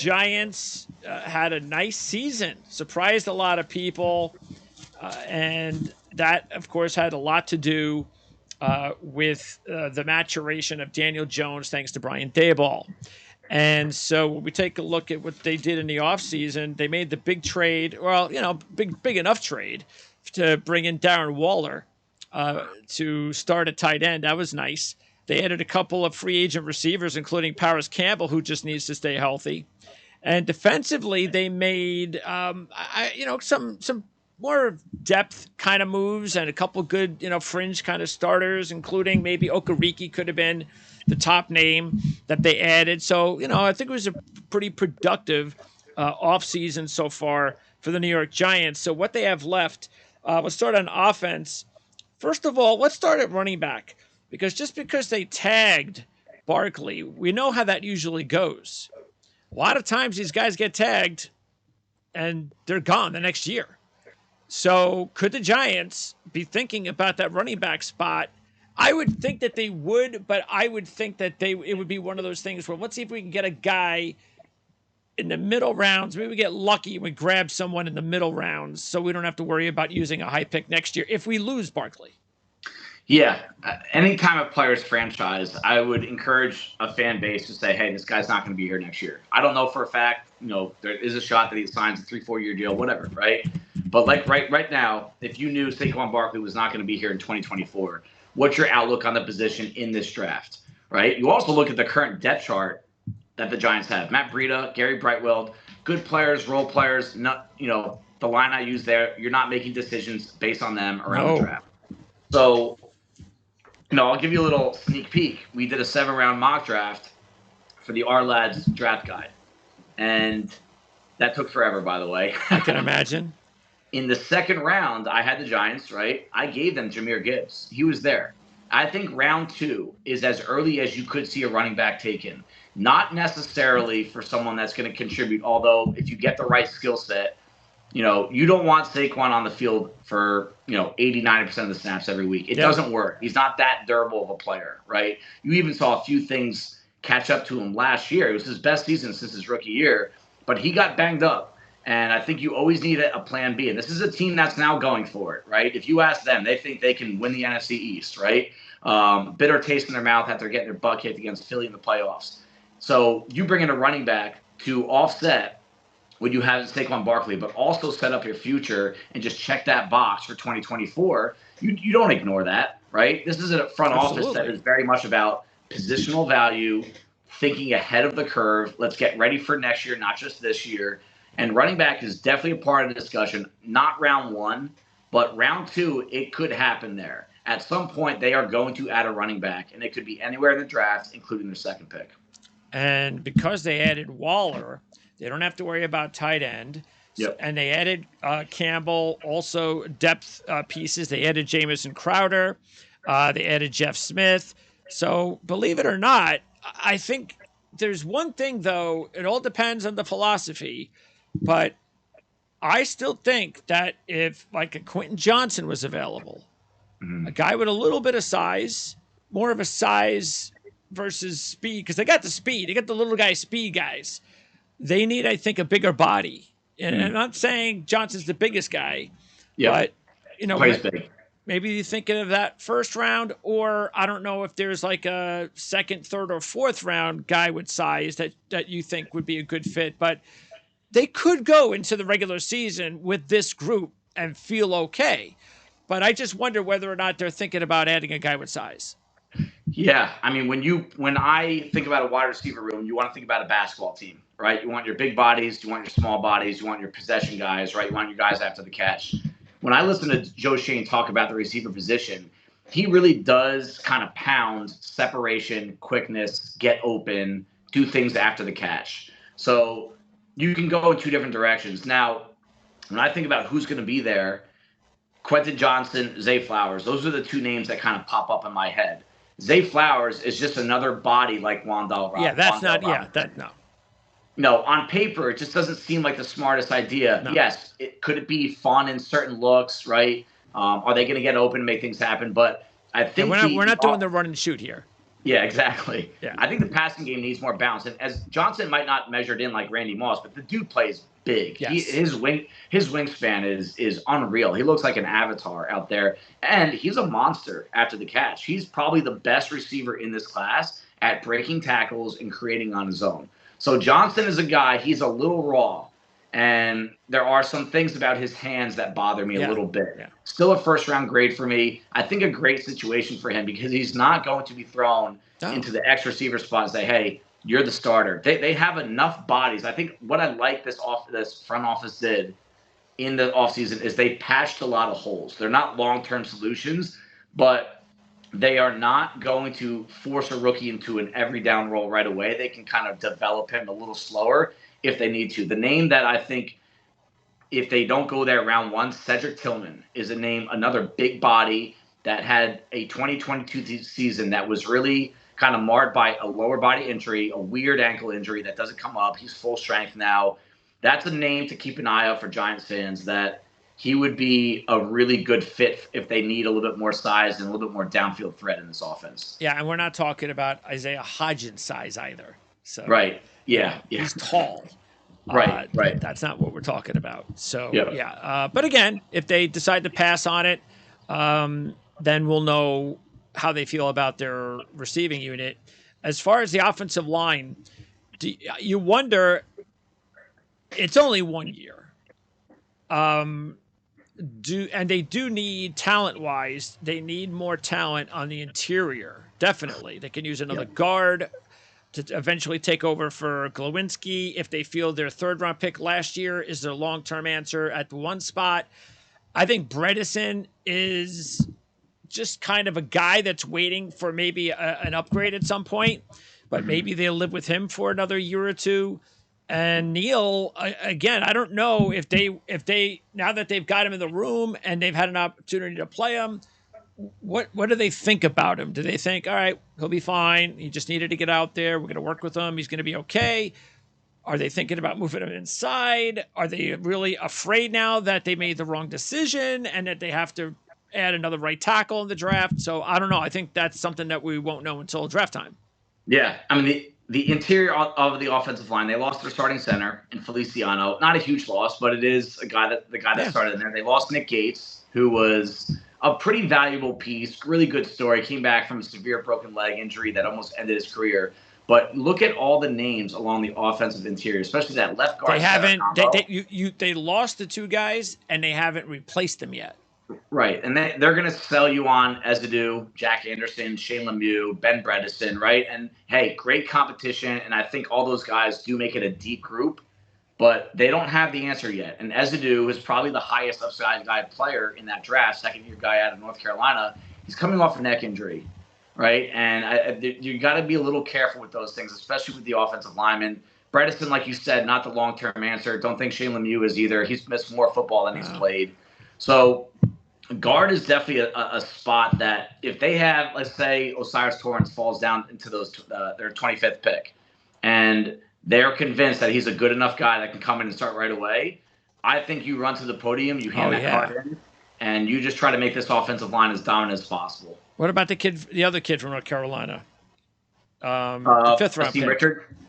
Giants had a nice season, surprised a lot of people, and that, of course, had a lot to do with the maturation of Daniel Jones, thanks to Brian Daboll. And so when we take a look at what they did in the offseason, they made the big trade, well, big enough trade to bring in Darren Waller to start at tight end. That was nice. They added a couple of free agent receivers, including Paris Campbell, who just needs to stay healthy. And defensively, they made some more depth kind of moves and a couple good fringe kind of starters, including maybe Okereke could have been the top name that they added. So I think it was a pretty productive offseason so far for the New York Giants. So what they have left, let's start on offense. First of all, let's start at running back, because just because they tagged Barkley, we know how that usually goes. A lot of times these guys get tagged and they're gone the next year. So could the Giants be thinking about that running back spot? I would think that they would, but I would think that it would be one of those things where let's see if we can get a guy in the middle rounds. Maybe we get lucky and we grab someone in the middle rounds so we don't have to worry about using a high pick next year if we lose Barkley. Yeah. Anytime a player's franchise, I would encourage a fan base to say, hey, this guy's not going to be here next year. I don't know for a fact, there is a shot that he signs a 3-4 year deal, whatever, right? But like right now, if you knew Saquon Barkley was not going to be here in 2024, what's your outlook on the position in this draft, right? You also look at the current depth chart that the Giants have. Matt Breida, Gary Brightwell, good players, role players. Not, the line I use there, you're not making decisions based on them around the draft. So, I'll give you a little sneak peek. We did a 7-round mock draft for the Our Lads draft guide. And that took forever, by the way. I can imagine. In the second round, I had the Giants, right? I gave them Jahmyr Gibbs. He was there. I think round 2 is as early as you could see a running back taken. Not necessarily for someone that's going to contribute, although if you get the right skill set, you don't want Saquon on the field for, 80-90% of the snaps every week. It doesn't work. He's not that durable of a player, right? You even saw a few things catch up to him last year. It was his best season since his rookie year, but he got banged up. And I think you always need a plan B. And this is a team that's now going for it, right? If you ask them, they think they can win the NFC East, right? Bitter taste in their mouth after getting their butt kicked against Philly in the playoffs. So you bring in a running back to offset what you have Saquon Barkley, but also set up your future and just check that box for 2024. You don't ignore that, right? This is a front office that is very much about positional value, thinking ahead of the curve. Let's get ready for next year, not just this year. And running back is definitely a part of the discussion. Not round 1, but round 2, it could happen there. At some point, they are going to add a running back, and it could be anywhere in the draft, including their second pick. And because they added Waller, they don't have to worry about tight end. Yep. And they added Campbell, also depth pieces. They added Jamison Crowder. They added Jeff Smith. So believe it or not, I think there's one thing, though. It all depends on the philosophy. But I still think that if like a Quentin Johnson was available, a guy with a little bit of size, more of a size versus speed, because they got the speed. They got the little guy speed guys. They need, I think, a bigger body. And I'm not saying Johnson's the biggest guy, but, maybe you're thinking of that first round, or I don't know if there's like a second, third, or fourth round guy with size that you think would be a good fit. But they could go into the regular season with this group and feel okay. But I just wonder whether or not they're thinking about adding a guy with size. Yeah, I mean, when I think about a wide receiver room, you want to think about a basketball team, right? You want your big bodies, you want your small bodies, you want your possession guys, right? You want your guys after the catch. When I listen to Joe Shane talk about the receiver position, he really does kind of pound separation, quickness, get open, do things after the catch. So you can go in two different directions. Now, when I think about who's going to be there, Quentin Johnson, Zay Flowers, those are the two names that kind of pop up in my head. Zay Flowers is just another body like Wan'Dale Robinson. Yeah, that's not, no. No, on paper, it just doesn't seem like the smartest idea. No. Yes, could it be fun in certain looks, right? Are they going to get open and make things happen? But I think we're not doing the run and shoot here. Yeah, exactly. Yeah. I think the passing game needs more balance. And as Johnson might not measured in like Randy Moss, but the dude plays big. Yes. His wingspan is unreal. He looks like an avatar out there, and he's a monster after the catch. He's probably the best receiver in this class at breaking tackles and creating on his own. So Johnson is a guy. He's a little raw, and there are some things about his hands that bother me a little bit. Yeah. Still a first-round grade for me. I think a great situation for him because he's not going to be thrown into the X receiver spot and say, hey, you're the starter. They have enough bodies. I think what I like this front office did in the offseason is they patched a lot of holes. They're not long-term solutions, but they are not going to force a rookie into an every down role right away. They can kind of develop him a little slower if they need to. The name that I think, if they don't go there round one, Cedric Tillman is a name, another big body that had a 2022 season that was really kind of marred by a lower body injury, a weird ankle injury that doesn't come up. He's full strength now. That's a name to keep an eye out for Giants fans, that he would be a really good fit if they need a little bit more size and a little bit more downfield threat in this offense. Yeah, and we're not talking about Isaiah Hodgins size either. So right. Yeah. He's tall. Right. That's not what we're talking about. So, but again, if they decide to pass on it, then we'll know how they feel about their receiving unit. As far as the offensive line, you wonder, it's only 1 year. And they do need, talent-wise, they need more talent on the interior. Definitely. They can use another guard to eventually take over for Glowinski. If they feel their third-round pick last year is their long-term answer at the one spot. I think Bredesen is just kind of a guy that's waiting for maybe an upgrade at some point, but maybe they'll live with him for another year or two. And Neal, again, I don't know if they now that they've got him in the room and they've had an opportunity to play him, what do they think about him? Do they think, all right, he'll be fine. He just needed to get out there. We're going to work with him. He's going to be okay. Are they thinking about moving him inside? Are they really afraid now that they made the wrong decision and that they have to add another right tackle in the draft? So I don't know. I think that's something that we won't know until draft time. Yeah. I mean, the interior of the offensive line, they lost their starting center in Feliciano. Not a huge loss, but it is the guy that started in there. They lost Nick Gates, who was a pretty valuable piece, really good story. Came back from a severe broken leg injury that almost ended his career. But look at all the names along the offensive interior, especially that left guard. They haven't. They lost the two guys, and they haven't replaced them yet. Right, and they're going to sell you on Ezadu, Jack Anderson, Shane Lemieux, Ben Bredesen, right? And hey, great competition, and I think all those guys do make it a deep group, but they don't have the answer yet. And Ezadu is probably the highest upside guy player in that draft, second-year guy out of North Carolina. He's coming off a neck injury, right? And you got to be a little careful with those things, especially with the offensive linemen. Bredesen, like you said, not the long-term answer. Don't think Shane Lemieux is either. He's missed more football than he's played. So guard is definitely a spot that if they have, let's say Osiris Torrance falls down into their 25th pick, and they're convinced that he's a good enough guy that can come in and start right away, I think you run to the podium, you hand that card in, and you just try to make this offensive line as dominant as possible. What about the other kid from North Carolina? The fifth-round pick.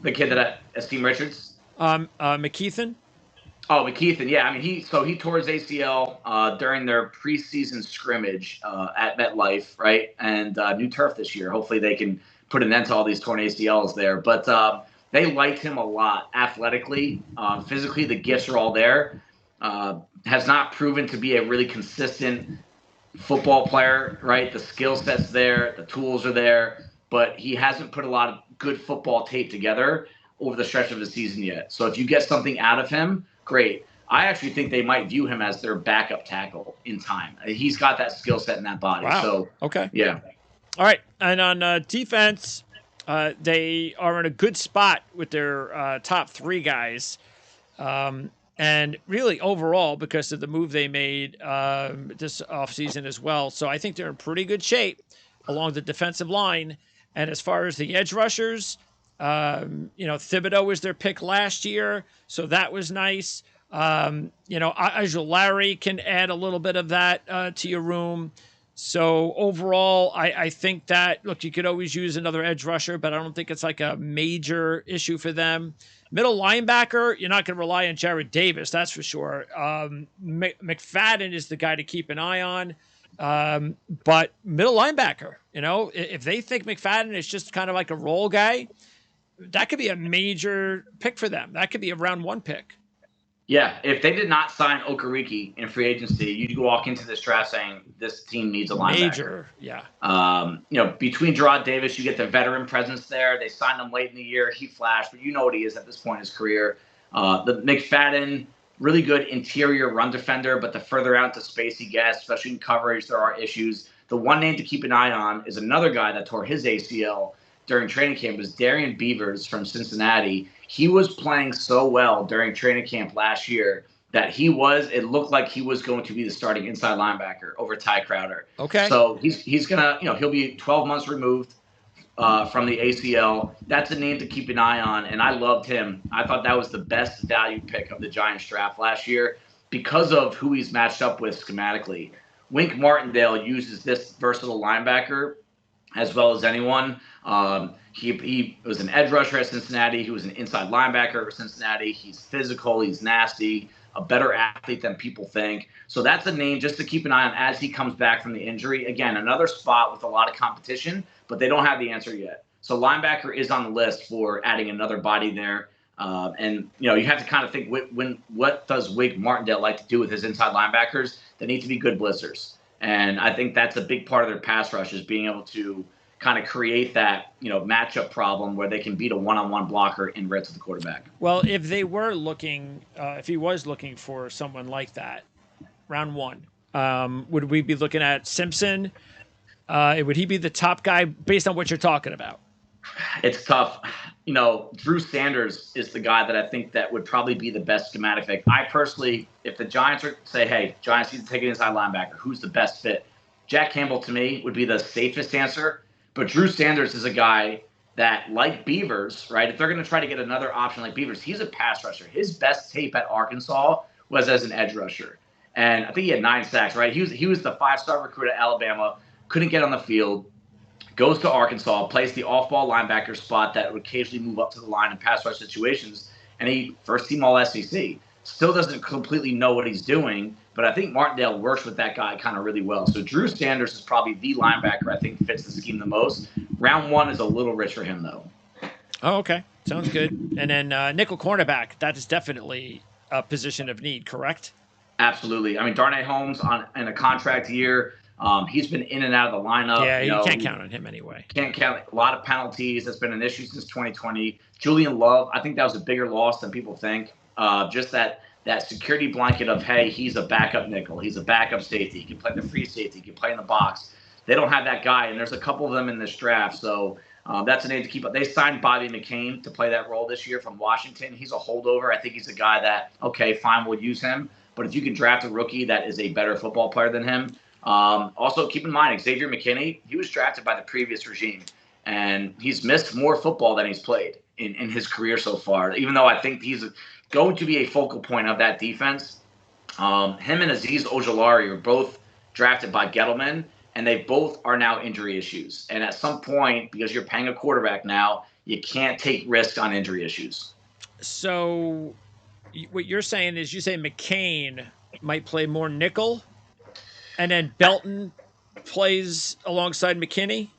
The kid that Esteem Richards? McKeithen? Oh, McKeithen, yeah. I mean, he tore his ACL during their preseason scrimmage at MetLife, right? And new turf this year. Hopefully they can put an end to all these torn ACLs there. But they liked him a lot athletically. Physically, the gifts are all there. Has not proven to be a really consistent football player, right? The skill set's there. The tools are there. But he hasn't put a lot of good football tape together over the stretch of the season yet. So if you get something out of him, great. I actually think they might view him as their backup tackle in time. He's got that skill set in that body. Wow. So okay. Yeah. All right. And on defense, they are in a good spot with their top three guys. And really overall, because of the move they made this offseason as well. So I think they're in pretty good shape along the defensive line. And as far as the edge rushers, Thibodeau was their pick last year, so that was nice. Ojulari can add a little bit of that to your room. So overall, I think that, look, you could always use another edge rusher, but I don't think it's like a major issue for them. Middle linebacker, you're not going to rely on Jared Davis, that's for sure. McFadden is the guy to keep an eye on. But middle linebacker, if they think McFadden is just kind of like a role guy, that could be a major pick for them. That could be a round 1 pick. Yeah, if they did not sign Okereke in free agency, you'd walk into this draft saying this team needs a linebacker. Major, yeah. Between Gerard Davis, you get the veteran presence there. They signed him late in the year. He flashed, but you know what he is at this point in his career. The McFadden, really good interior run defender, but the further out into space he gets, especially in coverage, there are issues. The one name to keep an eye on is another guy that tore his ACL during training camp was Darian Beavers from Cincinnati. He was playing so well during training camp last year that it looked like he was going to be the starting inside linebacker over Ty Crowder. Okay. So he's going to, he'll be 12 months removed from the ACL. That's a name to keep an eye on, and I loved him. I thought that was the best value pick of the Giants draft last year because of who he's matched up with schematically. Wink Martindale uses this versatile linebacker as well as anyone. He was an edge rusher at Cincinnati. He was an inside linebacker at Cincinnati. He's physical. He's nasty, a better athlete than people think. So that's a name just to keep an eye on as he comes back from the injury. Again, another spot with a lot of competition, but they don't have the answer yet. So linebacker is on the list for adding another body there. And you have to kind of think what does Wink Martindale like to do with his inside linebackers? They need to be good blitzers. And I think that's a big part of their pass rush is being able to kind of create that, matchup problem where they can beat a one-on-one blocker and red to the quarterback. Well, if they were looking, if he was looking for someone like that, round 1, would we be looking at Simpson? Would he be the top guy based on what you're talking about? It's tough. Drew Sanders is the guy that I think that would probably be the best schematic pick. I personally, if the Giants say, hey, Giants need to take an inside linebacker, who's the best fit? Jack Campbell, to me, would be the safest answer. But Drew Sanders is a guy that, like Beavers, right, if they're going to try to get another option like Beavers, he's a pass rusher. His best tape at Arkansas was as an edge rusher. And I think he had 9 sacks, right? He was the 5-star recruit at Alabama, couldn't get on the field. Goes to Arkansas, plays the off-ball linebacker spot that would occasionally move up to the line in pass rush situations, and he first-team All-SEC. Still doesn't completely know what he's doing, but I think Martindale works with that guy kind of really well. So Drew Sanders is probably the linebacker I think fits the scheme the most. Round 1 is a little rich for him, though. Oh, okay. Sounds good. And then nickel cornerback, that is definitely a position of need, correct? Absolutely. I mean, Darnay Holmes in a contract year. He's been in and out of the lineup. Yeah, you can't count on him anyway. Can't count. A lot of penalties. That's been an issue since 2020. Julian Love, I think that was a bigger loss than people think. Just that security blanket of, hey, he's a backup nickel. He's a backup safety. He can play the free safety. He can play in the box. They don't have that guy, and there's a couple of them in this draft. So that's a name to keep up. They signed Bobby McCain to play that role this year from Washington. He's a holdover. I think he's a guy that, okay, fine, we'll use him. But if you can draft a rookie that is a better football player than him, also keep in mind, Xavier McKinney, he was drafted by the previous regime, and he's missed more football than he's played in his career so far, even though I think he's going to be a focal point of that defense. Him and Azeez Ojulari are both drafted by Gettleman, and they both are now injury issues. And at some point, because you're paying a quarterback now, you can't take risks on injury issues. So what you're saying is you say McCain might play more nickel, and then Belton plays alongside McKinney?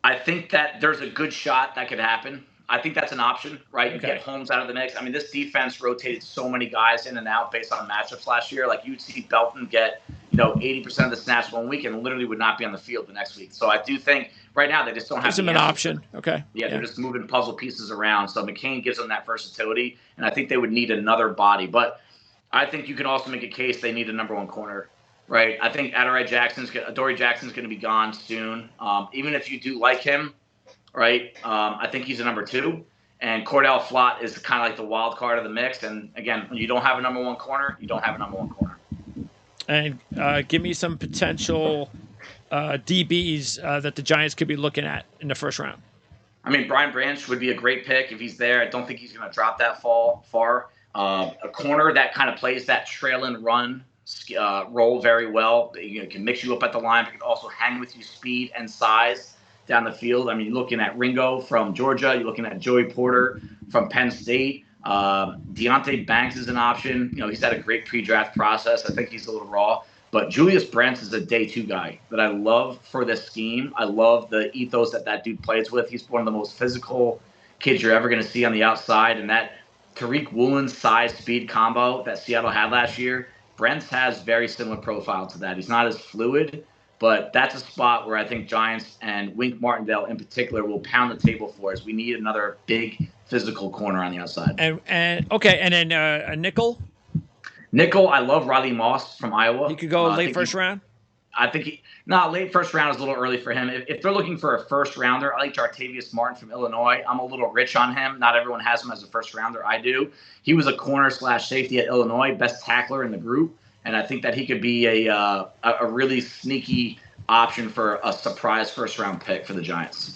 I think that there's a good shot that could happen. I think that's an option, right? You get Holmes out of the mix. I mean, this defense rotated so many guys in and out based on matchups last year. Like, you'd see Belton get, 80% of the snaps one week and literally would not be on the field the next week. So I do think right now they just don't have gives him an option. Okay. Yeah, they're just moving puzzle pieces around. So McCain gives them that versatility, and I think they would need another body. But I think you can also make a case they need a number 1 corner. Right, I think Adoree Jackson's going to be gone soon. Even if you do like him, right, I think he's a number 2. And Cordell Flott is kind of like the wild card of the mix. And again, when you don't have a number 1 corner, you don't have a number 1 corner. And give me some potential DBs that the Giants could be looking at in the first round. I mean, Brian Branch would be a great pick if he's there. I don't think he's going to drop that far. A corner that kind of plays that trail and run role very well. Can mix you up at the line, but can also hang with you speed and size down the field. I mean, you're looking at Ringo from Georgia. You're looking at Joey Porter from Penn State. Deonte Banks is an option. He's had a great pre-draft process. I think he's a little raw. But Julius Brents is a day two guy that I love for this scheme. I love the ethos that dude plays with. He's one of the most physical kids you're ever going to see on the outside. And that Tariq Woolen size-speed combo that Seattle had last year, Brents has very similar profile to that. He's not as fluid, but that's a spot where I think Giants and Wink Martindale in particular will pound the table for us. We need another big physical corner on the outside. And then a nickel. Nickel, I love Riley Moss from Iowa. He could go late first round. I think late first round is a little early for him. If they're looking for a first rounder, I like Jartavius Martin from Illinois. I'm a little rich on him. Not everyone has him as a first rounder. I do. He was a corner/safety at Illinois, best tackler in the group, and I think that he could be a really sneaky option for a surprise first round pick for the Giants.